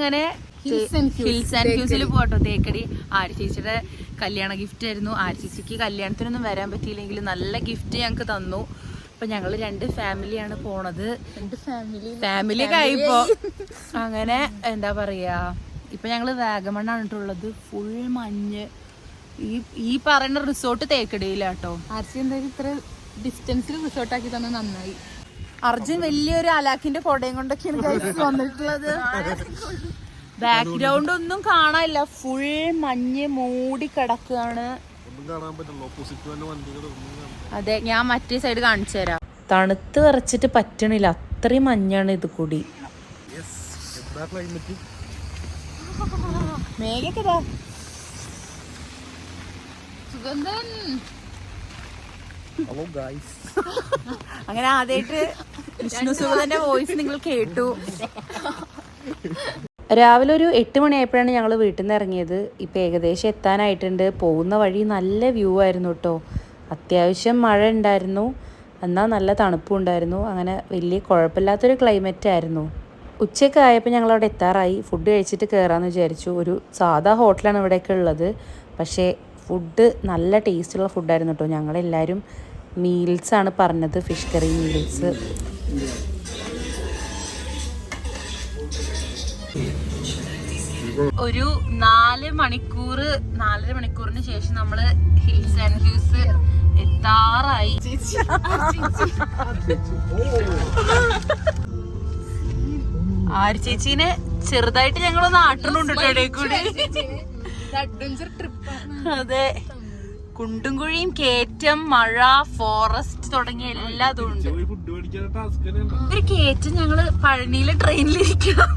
അങ്ങനെ hills and ഹ്യൂസിൽ പോട്ടോ തേക്കടി. ആര്യ ചേച്ചിയുടെ കല്യാണ ഗിഫ്റ്റ് ആയിരുന്നു. ആര്യ ചേച്ചിക്ക് കല്യാണത്തിനൊന്നും വരാൻ പറ്റിയില്ലെങ്കിൽ നല്ല ഗിഫ്റ്റ് ഞങ്ങക്ക് തന്നു. അപ്പൊ ഞങ്ങള് 2 ഫാമിലിയാണ് പോണത്. ഫാമിലി കഴിപ്പോ അങ്ങനെ എന്താ പറയാ, ഇപ്പൊ ഞങ്ങള് വാഗമണ്ണാണ് ഇട്ടുള്ളത്. ഫുൾ മഞ്ഞ്. ഈ പറയുന്ന റിസോർട്ട് തേക്കടിയിലാട്ടോ. ആർച്ചി എന്തായാലും ഇത്ര ഡിസ്റ്റൻസിൽ റിസോർട്ട് ആക്കി തന്നെ നന്നായി. അർജുൻ വലിയൊരു അലാക്കിന്റെ കൊടയും കൊണ്ടൊക്കെയാണ് വന്നിട്ടുള്ളത്. ബാക്ക്ഗ്രൗണ്ട് ഒന്നും കാണാനില്ല, ഫുൾ മഞ്ഞ് മൂടി കിടക്കുകയാണ്. അതെ, ഞാൻ മറ്റേ സൈഡ് കാണിച്ചു തരാം. തണുത്ത് വിറച്ചിട്ട് പറ്റണില്ല, അത്രയും മഞ്ഞാണ് ഇത് കൂടി. മേഘക്കെതാ സുഗന്ധൻ. അങ്ങനെ ആദ്യമായിട്ട് വിഷ്ണു സുഗതന്റെ വോയിസ് നിങ്ങൾ കേട്ടു. രാവിലെ ഒരു 8 മണിയായപ്പോഴാണ് ഞങ്ങൾ വീട്ടിൽ നിന്ന് ഇറങ്ങിയത്. ഇപ്പം ഏകദേശം എത്താനായിട്ടുണ്ട്. പോകുന്ന വഴി നല്ല വ്യൂ ആയിരുന്നു കേട്ടോ. അത്യാവശ്യം മഴ ഉണ്ടായിരുന്നു, എന്നാൽ നല്ല തണുപ്പും ഉണ്ടായിരുന്നു. അങ്ങനെ വലിയ കുഴപ്പമില്ലാത്തൊരു ക്ലൈമറ്റ് ആയിരുന്നു. ഉച്ചയൊക്കെ ആയപ്പോൾ ഞങ്ങളവിടെ എത്താറായി. ഫുഡ് കഴിച്ചിട്ട് കയറാമെന്ന് വിചാരിച്ചു. ഒരു സാധാ ഹോട്ടലാണ് ഇവിടെയൊക്കെ ഉള്ളത്, പക്ഷേ ഫുഡ് നല്ല ടേസ്റ്റുള്ള ഫുഡായിരുന്നു കേട്ടോ. ഞങ്ങളെല്ലാവരും മീൽസാണ് പറഞ്ഞത്, ഫിഷ് കറി മീൽസ്. ഒരു 4 4.5 മണിക്കൂറിന് ശേഷം നമ്മള് ഹിൽസ് ആൻഡ് ഹ്യൂസ് എത്താറായി. ആര്യ ചേച്ചീനെ ചെറുതായിട്ട് ഞങ്ങളൊന്ന് ആട്ടണുണ്ട് ഇടയിൽ കൂടി. Adventure trip. അതെ, കുണ്ടും കുഴിയും, കയറ്റം, മഴ, ഫോറസ്റ്റ് തുടങ്ങിയ എല്ലാതും ഉണ്ട്. ഒരു കയറ്റം ഞങ്ങള് പഴനിയിലെ ട്രെയിനിലിരിക്കണം.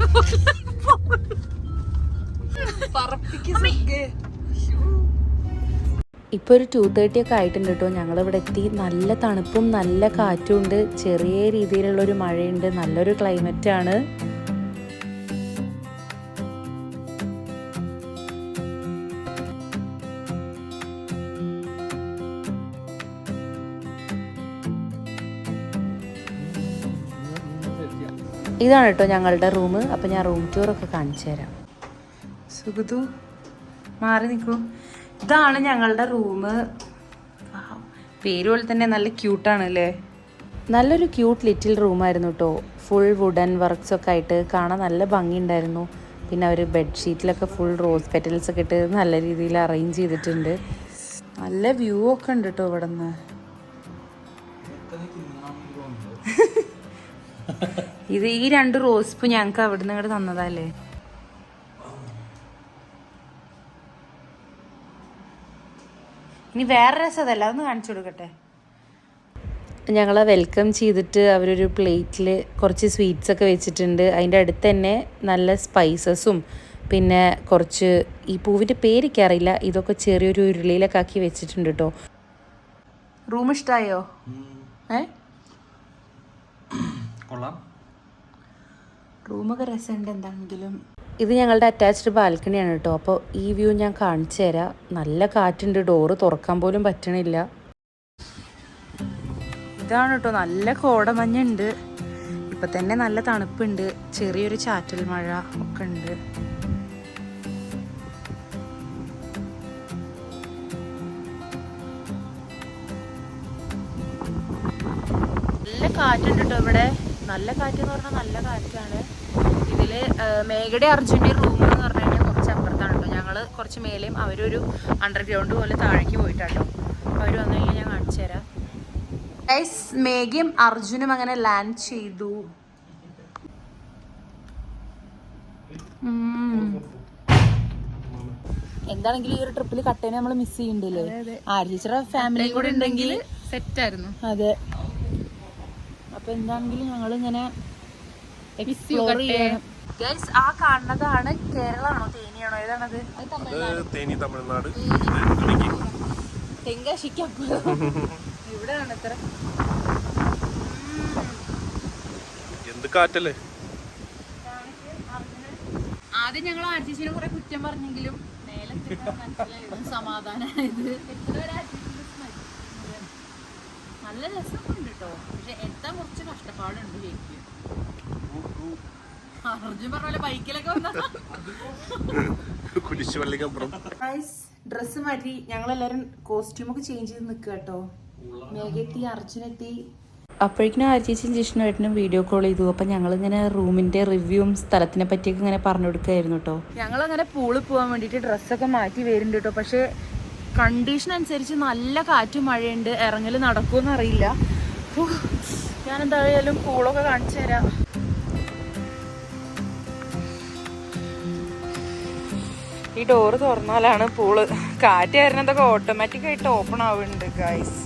ഇപ്പൊ ഒരു 2:30 ഒക്കെ ആയിട്ടുണ്ട് കേട്ടോ. ഞങ്ങളിവിടെ എത്തി. നല്ല തണുപ്പും നല്ല കാറ്റും ഉണ്ട്, ചെറിയ രീതിയിലുള്ളൊരു മഴയുണ്ട്, നല്ലൊരു ക്ലൈമറ്റ് ആണ്. ഇതാണ് കേട്ടോ ഞങ്ങളുടെ റൂം. അപ്പം ഞാൻ റൂം ടൂറൊക്കെ കാണിച്ചു തരാം. സുഗതു മാറി നിൽക്കൂ. ഇതാണ് ഞങ്ങളുടെ റൂം. പേര് പോലെ തന്നെ നല്ല ക്യൂട്ടാണ് അല്ലേ. നല്ലൊരു ക്യൂട്ട് ലിറ്റിൽ റൂമായിരുന്നു കേട്ടോ. ഫുൾ വുഡൻ വർക്ക്സ് ഒക്കെ ആയിട്ട് കാണാൻ നല്ല ഭംഗിയുണ്ടായിരുന്നു. പിന്നെ അവർ ബെഡ്ഷീറ്റിലൊക്കെ ഫുൾ റോസ് പെറ്റൽസ് ഒക്കെ ഇട്ട് നല്ല രീതിയിൽ അറേഞ്ച് ചെയ്തിട്ടുണ്ട്. നല്ല വ്യൂ ഒക്കെ ഉണ്ട് കേട്ടോ ഇവിടെ നിന്ന്. ഇത് ഈ 2 റോസ് പൂ ഞങ്ങൾക്ക് അവിടെ നിന്ന് ഇങ്ങോട്ട് തന്നതല്ലേ. ഇനി വേറെ രസം അതല്ല, അതൊന്ന് കാണിച്ചു കൊടുക്കട്ടെ. ഞങ്ങളെ വെൽക്കം ചെയ്തിട്ട് അവരൊരു പ്ലേറ്റിൽ കുറച്ച് സ്വീറ്റ്സ് ഒക്കെ വെച്ചിട്ടുണ്ട്. അതിൻ്റെ അടുത്ത് തന്നെ നല്ല സ്പൈസസും പിന്നെ കുറച്ച്, ഈ പൂവിൻ്റെ പേരൊക്കെ അറിയില്ല, ഇതൊക്കെ ചെറിയൊരു ഉരുളിയിലൊക്കെ ആക്കി വെച്ചിട്ടുണ്ട് കേട്ടോ. റൂം ഇഷ്ടമായോ? റൂമൊക്കെ രസമുണ്ട് എന്താണെങ്കിലും. ഇത് ഞങ്ങളുടെ അറ്റാച്ച്ഡ് ബാൽക്കണിയാണ് കേട്ടോ. അപ്പോൾ ഈ വ്യൂ ഞാൻ കാണിച്ചു തരാം. നല്ല കാറ്റുണ്ട്, ഡോറ് തുറക്കാൻ പോലും പറ്റണില്ല. ഇതാണ് കേട്ടോ, നല്ല കോടമഞ്ഞുണ്ട്. ഇപ്പം തന്നെ നല്ല തണുപ്പുണ്ട്, ചെറിയൊരു ചാറ്റൽ മഴ ഒക്കെ ഉണ്ട്. നല്ല കാറ്റുണ്ട് കേട്ടോ ഇവിടെ. നല്ല കാറ്റ് എന്ന് പറഞ്ഞാൽ നല്ല കാറ്റാണ്. ഇതിൽ മേഘയുടെ അർജുൻ്റെ റൂം എന്ന് പറഞ്ഞു കഴിഞ്ഞാൽ കുറച്ച് അപ്പുറത്താണ് കേട്ടോ. ഞങ്ങൾ കുറച്ച് മേലെയും അവരൊരു അണ്ടർഗ്രൗണ്ട് പോലെ താഴേക്ക് പോയിട്ടാട്ടോ. അവർ വന്നു കഴിഞ്ഞാൽ ഞാൻ കാണിച്ചു തരാം. മേഘയും അർജുനും അങ്ങനെ ലാൻഡ് ചെയ്തു. എന്താണെങ്കിലും ഈ ഒരു ട്രിപ്പിൽ കട്ടേനെ നമ്മൾ മിസ് ചെയ്യണ്ടല്ലേ. ആര്യ ഫാമിലിയും കൂടെ ഉണ്ടെങ്കിൽ സെറ്റ് ആയിരുന്നു. അതെ. അപ്പൊ എന്താണെങ്കിലും ഞങ്ങളിങ്ങനെ എക്സ്പ്ലോർ ചെയ്യണം. ഗൈസ്, ആ കാണുന്നതാണ് കേരളമാണോ തേനിയാണോ ഏതാണത്? തമിഴ്നാട്. ഇവിടെയാണ് ഇത്ര എന്ത് കാറ്റല്ലേ. ആദ്യം ഞങ്ങൾ ആർട്ടിസിനെ കുറെ കുറ്റം പറഞ്ഞെങ്കിലും മേലെ സമാധാനമായത്. നല്ല രസമുണ്ട് കേട്ടോ, പക്ഷെ എത്താൻ കുറച്ച് കഷ്ടപ്പാടുണ്ട് ശരിക്കും. അർജുൻ പറഞ്ഞ പോലെ ബൈക്കിലൊക്കെ വന്ന കുരിശുപള്ളിക്കപ്പുറം. ഡ്രസ്സ് മാറ്റി ഞങ്ങളെല്ലാരും കോസ്റ്റ്യൂമൊക്കെ ചേഞ്ച് ചെയ്ത് നിൽക്കുക കേട്ടോ. മേഘെത്തി, അർജുനെത്തി. അപ്പോഴേക്കും ആർച്ചേച്ചിയും ജിഷ്ണുമായിട്ടും വീഡിയോ കോൾ ചെയ്തു. അപ്പം ഞങ്ങളിങ്ങനെ റൂമിൻ്റെ റിവ്യൂവും സ്ഥലത്തിനെ പറ്റിയൊക്കെ ഇങ്ങനെ പറഞ്ഞു കൊടുക്കുകയായിരുന്നു കേട്ടോ. ഞങ്ങളങ്ങനെ പൂളിൽ പോകാൻ വേണ്ടിയിട്ട് ഡ്രസ്സൊക്കെ മാറ്റി വരുന്നുണ്ട് കേട്ടോ. പക്ഷേ കണ്ടീഷൻ അനുസരിച്ച് നല്ല കാറ്റും മഴയുണ്ട്. ഇറങ്ങൽ നടക്കുമെന്ന് അറിയില്ല. ഞാനെന്തായാലും പൂളൊക്കെ കാണിച്ചു തരാം. ഈ ഡോറ് തുറന്നാലാണ് പൂള്. കാറ്റ് വരുന്നതൊക്കെ ഓട്ടോമാറ്റിക് ആയിട്ട് ഓപ്പൺ ആവുന്നുണ്ട് ഗൈസ്.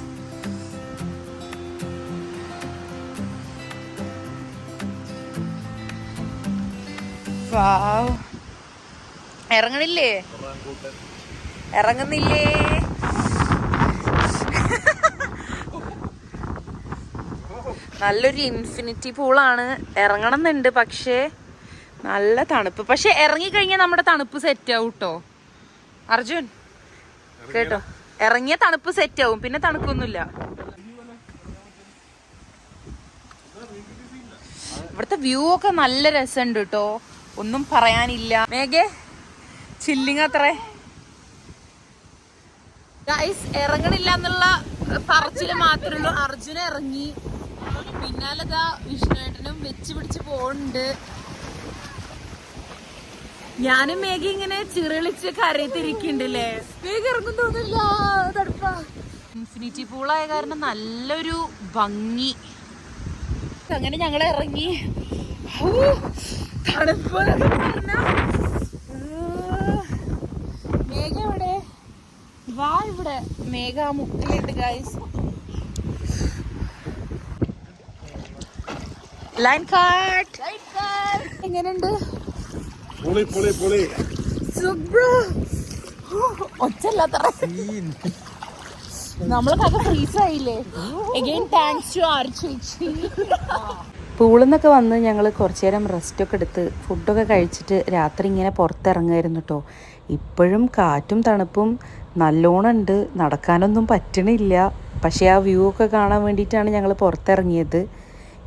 ഇറങ്ങണില്ലേ? ഇറങ്ങുന്നില്ലേ? നല്ലൊരു ഇൻഫിനിറ്റി പൂളാണ്. ഇറങ്ങണം എന്നുണ്ട്, പക്ഷേ നല്ല തണുപ്പ്. പക്ഷെ ഇറങ്ങിക്കഴിഞ്ഞാൽ നമ്മുടെ തണുപ്പ് സെറ്റ് ആവും കേട്ടോ അർജുൻ, കേട്ടോ. ഇറങ്ങിയ തണുപ്പ് സെറ്റ് ആവും, പിന്നെ തണുപ്പൊന്നുമില്ല. ഇവിടുത്തെ വ്യൂ ഒക്കെ നല്ല രസമുണ്ട് കേട്ടോ, ഒന്നും പറയാനില്ല. മേഘേ ചില്ലിങ് അത്രേ. ഗൈസ് ഇറങ്ങണില്ല എന്നുള്ള പറച്ചില് മാത്രമേ ഉള്ളൂ. അർജുന ഇറങ്ങി, പിന്നാലെതാ വിഷ്ണുവേട്ടനും വെച്ച് പിടിച്ച് പോണുണ്ട്. ഞാനും മേഘ ഇങ്ങനെ ചിറളിച്ച് കരയത്തിരിക്കണ്ടല്ലേ. മേഘ ഇറങ്ങും തോന്നില്ല, തണുപ്പ. ഇൻഫിനിറ്റി പൂളായ കാരണം നല്ലൊരു ഭംഗി. അങ്ങനെ ഞങ്ങൾ ഇറങ്ങി. തണുപ്പ് മേഘ എവിടെ? വാ ഇവിടെ. മേഘ മുക്കിലുണ്ട് ഗൈസ്. ലൈൻ കാർഡ് എങ്ങനെയുണ്ട്? ഒച്ചല്ലാത്ത നമ്മളൊക്കെ ഫ്രീസായില്ലേ. അഗൈൻ താങ്ക്സ് ടു ആർ ചേച്ചി. പൂളിൽ നിന്നൊക്കെ വന്ന് ഞങ്ങൾ കുറച്ചു നേരം റെസ്റ്റൊക്കെ എടുത്ത് ഫുഡൊക്കെ കഴിച്ചിട്ട് രാത്രി ഇങ്ങനെ പുറത്തിറങ്ങുമായിരുന്നു കേട്ടോ. ഇപ്പോഴും കാറ്റും തണുപ്പും നല്ലോണം ഉണ്ട്, നടക്കാനൊന്നും പറ്റണില്ല. പക്ഷേ ആ വ്യൂ ഒക്കെ കാണാൻ വേണ്ടിയിട്ടാണ് ഞങ്ങൾ പുറത്തിറങ്ങിയത്.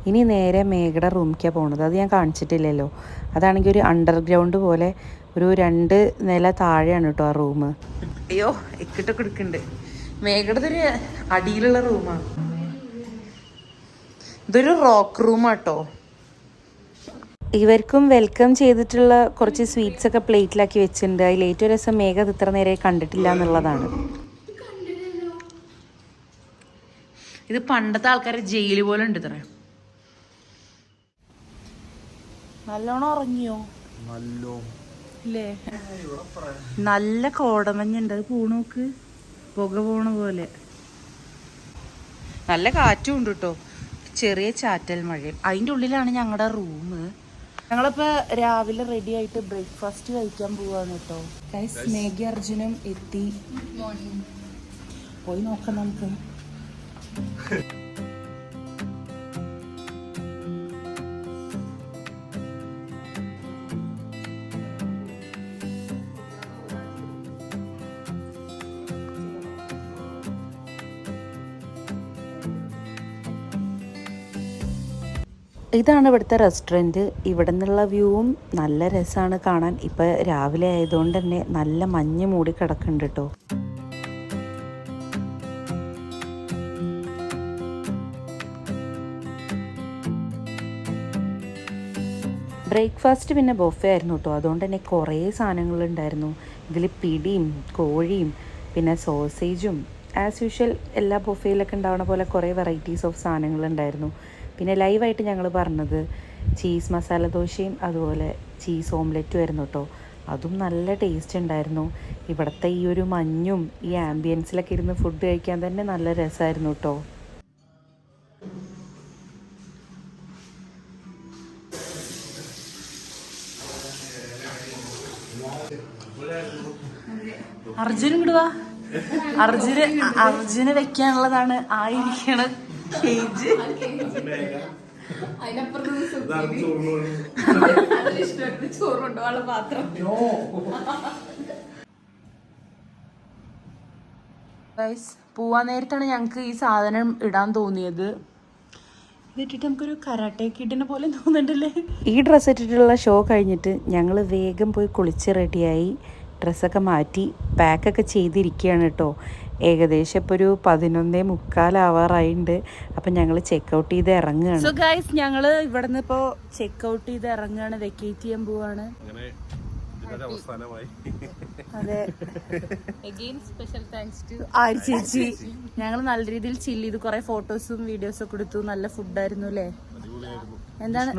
ഇനി നേരെ മേഘയുടെ റൂമിലേക്കാണ് പോണത്. അത് ഞാൻ കാണിച്ചിട്ടില്ലല്ലോ. അതാണെങ്കിൽ ഒരു അണ്ടർഗ്രൗണ്ട് പോലെ ഒരു 2 നില താഴെയാണ് കേട്ടോ ആ റൂം. അയ്യോ എക്കിട്ടൊക്കെ എടുക്കുന്നുണ്ട്. മേഘയുടെ ഒരു അടിയിലുള്ള റൂമാണ്. ഇതൊരു റോക്ക് റൂമാട്ടോ. ഇവർക്കും വെൽക്കം ചെയ്തിട്ടുള്ള കുറച്ച് സ്വീറ്റ്സ് ഒക്കെ പ്ലേറ്റിലാക്കി വെച്ചിട്ടുണ്ട്. അതിൽ ഏറ്റവും രസം മേഘ അത് ഇത്ര നേരെ കണ്ടിട്ടില്ല എന്നുള്ളതാണ്. ഇത് പണ്ടത്തെ ആൾക്കാരെ ജയില് പോലെ ഉണ്ട് ഇത്ര. നല്ലോണം ഉറങ്ങിയോ? ഇല്ലേ? നല്ല കോടമഞ്ഞുണ്ട്. അത് പോണോക്ക് പുക പോണ പോലെ. നല്ല കാറ്റും ഉണ്ട് കേട്ടോ, ചെറിയ ചാറ്റൽ മഴയും. അതിൻ്റെ ഉള്ളിലാണ് ഞങ്ങളുടെ റൂം. ഞങ്ങളിപ്പോൾ രാവിലെ റെഡി ആയിട്ട് ബ്രേക്ക്ഫാസ്റ്റ് കഴിക്കാൻ പോവാണ് കേട്ടോ. ഗൈസ് മേഘ അർജുനും എത്തി. പോയി നോക്കാം നമുക്ക്. ഇതാണ് ഇവിടുത്തെ റെസ്റ്റോറൻറ്റ്. ഇവിടെ നിന്നുള്ള വ്യൂവും നല്ല രസമാണ് കാണാൻ. ഇപ്പോൾ രാവിലെ ആയതുകൊണ്ട് തന്നെ നല്ല മഞ്ഞ് മൂടി കിടക്കുന്നുണ്ട് കേട്ടോ. ബ്രേക്ക്ഫാസ്റ്റ് പിന്നെ ബൊഫേ ആയിരുന്നു കേട്ടോ. അതുകൊണ്ട് തന്നെ കുറേ സാധനങ്ങളുണ്ടായിരുന്നു. ഇതിൽ പിടിയും കോഴിയും പിന്നെ സോസേജും ആസ് യൂഷ്വൽ എല്ലാ ബൊഫേയിലൊക്കെ ഉണ്ടാവുന്ന പോലെ കുറേ വെറൈറ്റീസ് ഓഫ് സാധനങ്ങളുണ്ടായിരുന്നു. പിന്നെ ലൈവായിട്ട് ഞങ്ങൾ പറഞ്ഞത് ചീസ് മസാല ദോശയും അതുപോലെ ചീസ് ഓംലെറ്റും ആയിരുന്നു കേട്ടോ. അതും നല്ല ടേസ്റ്റ് ഉണ്ടായിരുന്നു. ഇവിടുത്തെ ഈ ഒരു മഞ്ഞും ഈ ആംബിയൻസിലൊക്കെ ഇരുന്ന് ഫുഡ് കഴിക്കാൻ തന്നെ നല്ല രസമായിരുന്നു കേട്ടോ. അർജുനും ഇടുവാ. അർജുന് വെക്കാനുള്ളതാണ് ആയിരിക്കണ കേജ്. ചോറുണ്ടോ പാത്രം. പോവാൻ നേരത്താണ് ഞങ്ങക്ക് ഈ സാധനം ഇടാൻ തോന്നിയത്. ഇതിട്ടിട്ട് നമുക്കൊരു കരാട്ടെ കിഡിനെ പോലെ തോന്നുന്നുണ്ടല്ലേ. ഈ ഡ്രസ്സ് ഇട്ടിട്ടുള്ള ഷോ കഴിഞ്ഞിട്ട് ഞങ്ങൾ വേഗം പോയി കുളിച്ച് റെഡിയായി ഡ്രസ്സൊക്കെ മാറ്റി പാക്കൊക്കെ ചെയ്തിരിക്കുകയാണ് കേട്ടോ. ഏകദേശം ഇപ്പോൾ ഒരു 11:45 അപ്പം ഞങ്ങൾ ചെക്കൗട്ട് ചെയ്ത് ഇറങ്ങുകയാണ്. സോ ഗൈസ് ഞങ്ങൾ ഇവിടെ നിന്ന് ഇപ്പോൾ ചെക്കൗട്ട് ചെയ്ത് ഇറങ്ങുകയാണ്, വെക്കേറ്റ് ചെയ്യാൻ പോവാണ്. അതെ, സ്പെഷ്യൽ താങ്ക്സ് ടു ആര് ചേച്ചി. ഞങ്ങൾ നല്ല രീതിയിൽ ചില്ല് ചെയ്ത് കുറെ ഫോട്ടോസും വീഡിയോസും ഒക്കെ എടുത്തു. നല്ല ഫുഡായിരുന്നു അല്ലേ? എന്താണ്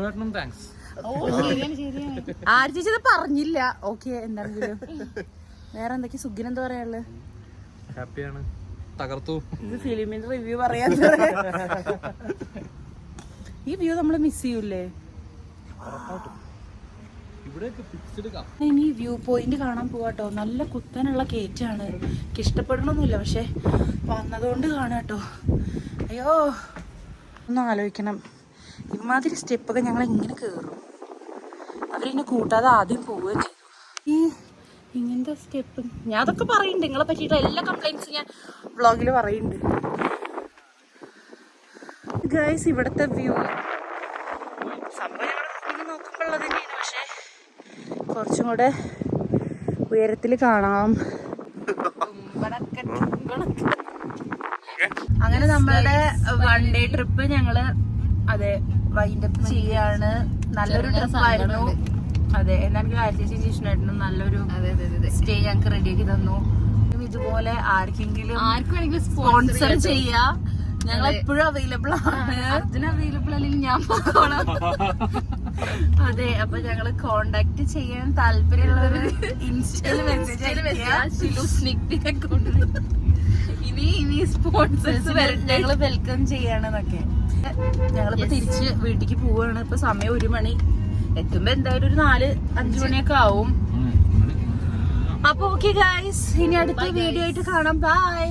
ആര് ചേച്ചി ഇത് പറഞ്ഞില്ല. ഓക്കെ, എന്താണെങ്കിലും വേറെ എന്തൊക്കെ സുഖിനെന്താ പറയാനുള്ളത്? ഹാപ്പിയാണ്, തകർത്തു. ഇത് ഫിലിമിന്റെ റിവ്യൂ പറയാൻ ഈ വ്യൂ നമ്മള് മിസ് ചെയ്യൂലേ? ഇനി വ്യൂ പോയിന്റ് കാണാൻ പോവാട്ടോ. നല്ല കുത്തനുള്ള കയറ്റാണ്. എനിക്ക് ഇഷ്ടപ്പെടണമൊന്നുമില്ല, പക്ഷെ വന്നതുകൊണ്ട് കാണാട്ടോ. അയ്യോ, ഒന്ന് ആലോചിക്കണം. ഇമാതിരി സ്റ്റെപ്പൊക്കെ ഞങ്ങൾ എങ്ങനെ കയറും? അവരെന്നെ കൂട്ടാതെ ആദ്യം പോവുകയും ചെയ്തു. ഈ ഇങ്ങനത്തെ സ്റ്റെപ്പ് ഞാൻ അതൊക്കെ പറയുന്നുണ്ട്. നിങ്ങളെ പറ്റിയിട്ട് എല്ലാ കംപ്ലൈൻറ്റ്സും ഞാൻ വ്ളോഗിൽ പറയുന്നുണ്ട്. ഗൈസ്, ഇവിടുത്തെ വ്യൂ സംഭവം ഞങ്ങൾ നോക്കുമ്പോഴുള്ളത് തന്നെയാണ്, പക്ഷെ കുറച്ചും കൂടെ ഉയരത്തിൽ കാണാം. അങ്ങനെ നമ്മളുടെ 1 ഡേ ട്രിപ്പ് ഞങ്ങള് അതെ വൈൻഡപ്പ് ചെയ്യാണ്. നല്ലൊരു ട്രിപ്പായിരുന്നു. അതെ, എന്താണെങ്കിൽ ആഴ്ച ഇഷ്ടമായിരുന്നു. നല്ലൊരു സ്റ്റേ ഞങ്ങൾക്ക് റെഡിയാക്കി തന്നു. ഇതുപോലെ ആർക്കെങ്കിലും സ്പോൺസർ ചെയ്യാ, ഞങ്ങൾ എപ്പോഴും അവൈലബിൾ ആണ്. അതിന് അവൈലബിൾ അല്ലെങ്കിൽ ഞാൻ പോകണം. അതെ, അപ്പൊ ഞങ്ങള് കോണ്ടാക്ട് ചെയ്യാൻ താല്പര്യമുള്ളവർ ഇൻസ്റ്റയിൽ ഇനി സ്പോൺസേഴ്സ് ഞങ്ങള് വെൽക്കം ചെയ്യാണെന്നൊക്കെ. ഞങ്ങളിപ്പോ തിരിച്ച് വീട്ടിലേക്ക് പോവാണ്. ഇപ്പൊ സമയം 1 മണി. എത്തുമ്പോ എന്തായാലും ഒരു 4-5 മണിയൊക്കെ ആവും. അപ്പൊ ഓക്കെ ഗൈസ്, ഇനി അടുത്ത വീഡിയോ ആയിട്ട് കാണാം. ബൈ.